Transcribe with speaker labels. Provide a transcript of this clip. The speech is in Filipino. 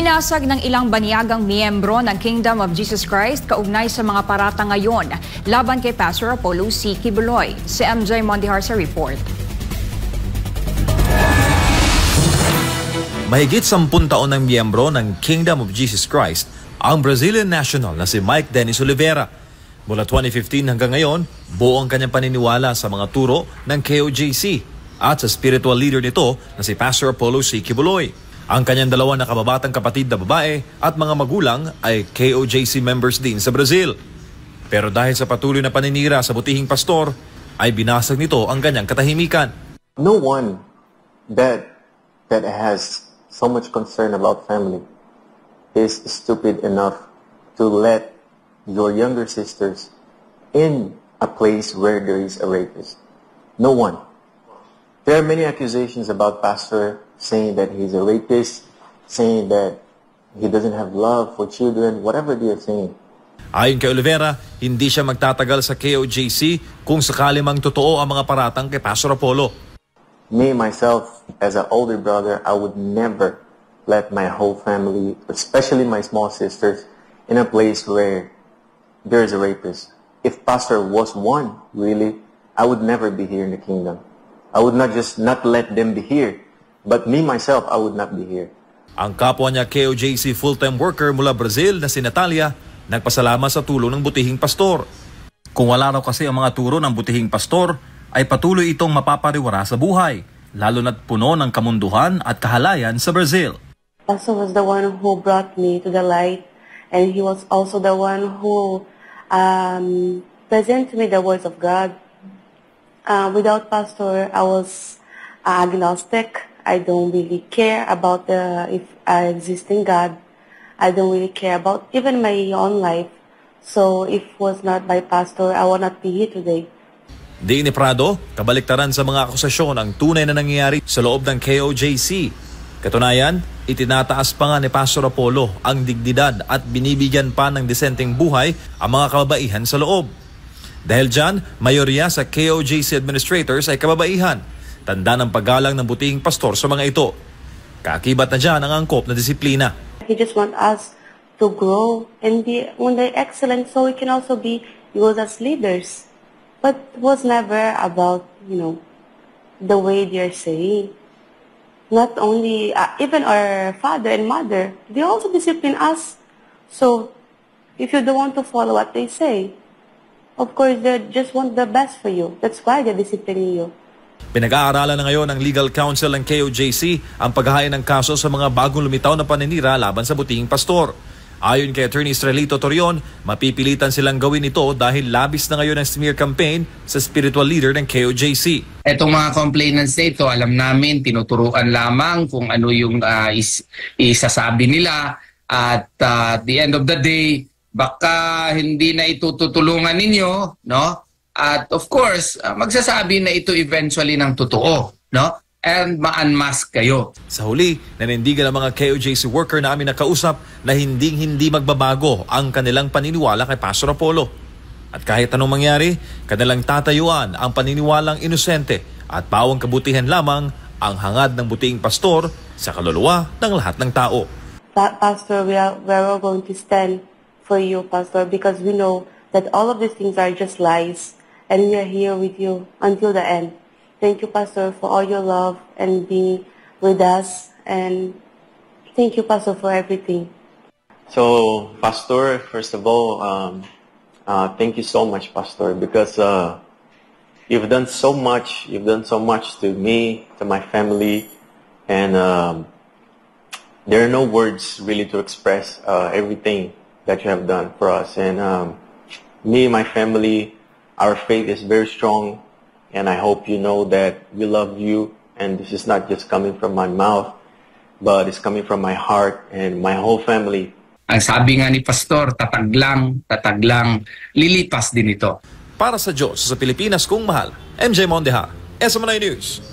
Speaker 1: Binasag ng ilang banyagang miyembro ng Kingdom of Jesus Christ kaugnay sa mga parata ngayon laban kay Pastor Apollo C. Quiboloy. Si MJ Mondihar sa report.
Speaker 2: Mahigit 10 taon ng miyembro ng Kingdom of Jesus Christ ang Brazilian national na si Mike Dennis Oliveira. Mula 2015 hanggang ngayon, buo ang kanyang paniniwala sa mga turo ng KOJC at sa spiritual leader nito na si Pastor Apollo C. Quiboloy. Ang kanyang dalawa na kababatang kapatid na babae at mga magulang ay KOJC members din sa Brazil. Pero dahil sa patuloy na paninira sa butihing pastor, ay binasag nito ang kanyang katahimikan.
Speaker 3: No one that has so much concern about family is stupid enough to let your younger sisters in a place where there is a rapist. No one. There are many accusations about Pastor saying that he's a rapist, saying that he doesn't have love for children, whatever they are saying.
Speaker 2: Ayon kay Oliveira, hindi siya magtatagal sa KOJC kung sakali mang totoo ang mga paratang kay Pastor Apollo.
Speaker 3: Me, myself, as an older brother, I would never let my whole family, especially my small sisters, in a place where there is a rapist. If Pastor was one, really, I would never be here in the kingdom. I would not just not let them be here, but me, myself, I would not be here.
Speaker 2: Ang kapwa niya KOJC full-time worker mula Brazil na si Natalia, nagpasalamat sa tulong ng butihing pastor. Kung wala raw kasi ang mga turo ng butihing pastor, ay patuloy itong mapapariwara sa buhay, lalo na't puno ng kamunduhan at kahalayan sa Brazil.
Speaker 4: Pastor was the one who brought me to the light, and he was also the one who presented to me the words of God. Without Pastor, I was agnostic. I don't really care about if I exist in God. I don't really care about even my own life. So if it was not by Pastor, I would not be here today.
Speaker 2: Di ni Prado, kabaliktaran sa mga akusasyon ang tunay na nangyayari sa loob ng KOJC. Katunayan, itinataas pa nga ni Pastor Apollo ang dignidad at binibigyan pa ng disenteng buhay ang mga kababaihan sa loob. Dahil dyan, mayorya sa KOJC administrators ay kababaihan. Tanda ng paggalang ng butihing pastor sa mga ito. Kakibat na dyan ang angkop na disiplina.
Speaker 4: He just want us to grow and be when they're excellent so we can also be used as leaders. But it was never about, the way they're saying. Not only, even our father and mother, they also discipline us. So, if you don't want to follow what they say, of course, they just want the best for you. That's why they're disciplining you.
Speaker 2: Pinag-aaralan na ngayon ng Legal Counsel ng KOJC ang paghahain ng kaso sa mga bagong lumitaw na paninira laban sa butihing pastor. Ayon kay Attorney Estrelito Torion, mapipilitan silang gawin ito dahil labis na ngayon ang smear campaign sa spiritual leader ng KOJC.
Speaker 5: Etong mga complainants nito, alam namin, tinuturuan lamang kung ano yung isasabi nila at at the end of the day, baka hindi na itutulungan ninyo, no? At of course, magsasabi na ito eventually ng totoo, no? And ma-unmask kayo.
Speaker 2: Sa huli, nanindigan ang mga KOJC worker na amin nakausap na hindi magbabago ang kanilang paniniwala kay Pastor Apollo. At kahit anong mangyari, kanilang tatayuan ang paniniwalang inosente at pawang kabutihan lamang ang hangad ng butihing pastor sa kaluluwa ng lahat ng tao.
Speaker 4: Pastor, we're all going to stand for you, Pastor, because we know that all of these things are just lies, and we are here with you until the end. Thank you, Pastor, for all your love and being with us, and thank you, Pastor, for everything.
Speaker 3: So, Pastor, first of all, thank you so much, Pastor, because you've done so much. You've done so much to me, to my family, and there are no words really to express everything that you have done for us. And me and my family, our faith is very strong, and I hope you know that we love you, and this is not just coming from my mouth, but it's coming from my heart and my whole family.
Speaker 5: Ang sabi nga ni Pastor, tatag lang, lilipas din ito.
Speaker 2: Para sa Diyos sa Pilipinas kung mahal, MJ Mondihar, SMNI News.